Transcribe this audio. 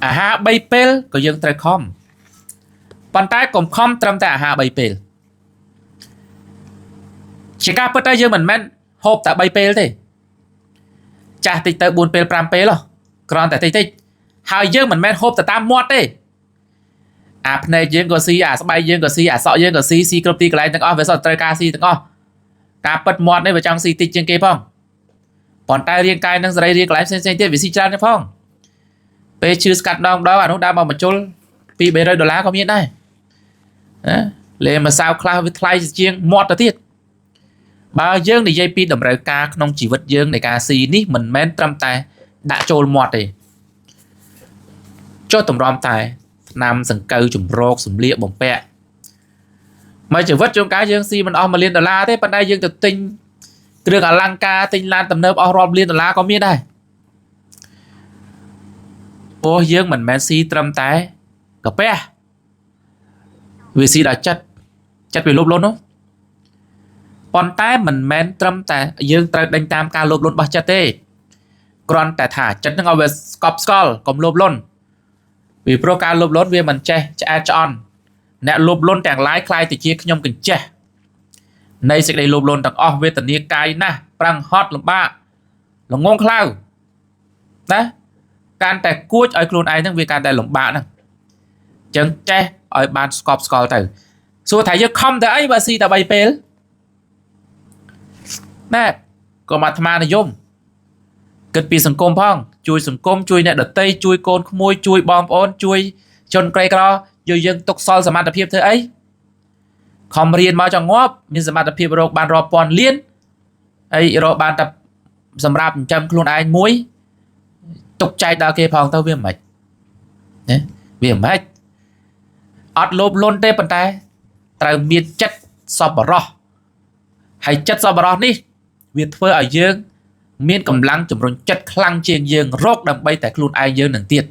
អាហារ3ពេលក៏យើងត្រូវខំប៉ុន្តែកុំខំត្រឹមតែអាហារ3ពេលជាការពិតទៅយើងមិនមែនហូបតែ3ពេលទេចាស់តិចទៅ4ពេល5ពេលគ្រាន់តែតិចហើយយើងមិនមែនហូបទៅតាមមាត់ទេអាភ្នែកយើងក៏ស៊ីអាស្បែកយើងក៏ស៊ីអាសក់យើងក៏ស៊ីគ្រប់ទីកន្លែងទាំងអស់វាសុទ្ធត្រូវការស៊ីទាំងអស់ការពិតមាត់នេះវាចង់ស៊ីតិចជាងគេផងប៉ុន្តែរាងកាយនិងសរីរាង្គកន្លែងផ្សេងៗទៀតវាស៊ីច្រើនទេផងពេលឈឺស្កាត់ដងអានោះដើរមកបញ្ជុល$200-300ក៏មានដែរណាលេម្សៅខ្លះវាថ្លៃជាងមាត់ទៅទៀតបើយើងនិយាយពីតម្រូវការក្នុងជីវិតយើងនៃការស៊ីនេះមិនមែនត្រឹមតែដាក់ចូលមាត់ទេចុះតម្រាំតែថ្នាំសង្កូវជំរកសម្លៀកបំពាក់មកជីវិតជួនកាលយើងស៊ីមិនអស់$1 លានទេប៉ុន្តែយើងទៅទិញគ្រឿងអលង្ការទិញឡានទំនើបអស់រាប់លាន$ក៏មានដែរព្រោះយើងមិនមែនស៊ីត្រឹមតែកាពះវាស៊ីដល់ចិត្តវាលោភលន់នោះប៉ុន្តែមិនមែនត្រឹមតែយើងត្រូវដេញតាមការលោភលន់របស់ចិត្តទេគ្រាន់តែថាចិត្តនឹងឲ្យវាស្កប់ស្កល់កុំលោភលន់ពីព្រោះការលោភលន់វាមិនចេះឆ្អែតឆ្អន់អ្នកលោភលន់ទាំងឡាយคล้ายទៅជាខ្ញុំកញ្ចេះនៃសេចក្តីលោភលន់ទាំងអស់វេទនាកាយណាស់ប្រឹងហត់លំបាកល្ងងខ្លៅណាកាន់តែគួចឲ្យខ្លួនឯងហ្នឹងវាកាន់តែលំបាកហ្នឹងអញ្ចឹងចេះឲ្យបានស្កប់ស្កល់ទៅសួរថាយើងខំទៅអីបើស៊ីតែ3ពេលណែក៏មកអាត្មានិយមគិតពីសង្គមផងជួយសង្គមជួយអ្នកដតីជួយកូនក្មួយជួយបងប្អូនជួយជនក្រីក្រយើងទុកសល់សមត្ថភាពធ្វើអីខំរៀនមកចង់ងាប់មានសមត្ថភាពរកបានរាប់ពាន់លានហើយរកបានតែសម្រាប់ចិញ្ចឹមខ្លួនឯងមួយទុកចែកដល់គេផងទៅវាមិនខ្មិចណាវាមិនខ្មិចអត់លោភលន់ទេប៉ុន្តែត្រូវមានចិត្តសប្បុរសហើយចិត្តសប្បុរសនេះវាធ្វើឲ្យយើងមានកម្លាំងជំរុញចិត្តខ្លាំងជាងយើងរកដើម្បីតែខ្លួនឯងយើងនឹងទៀត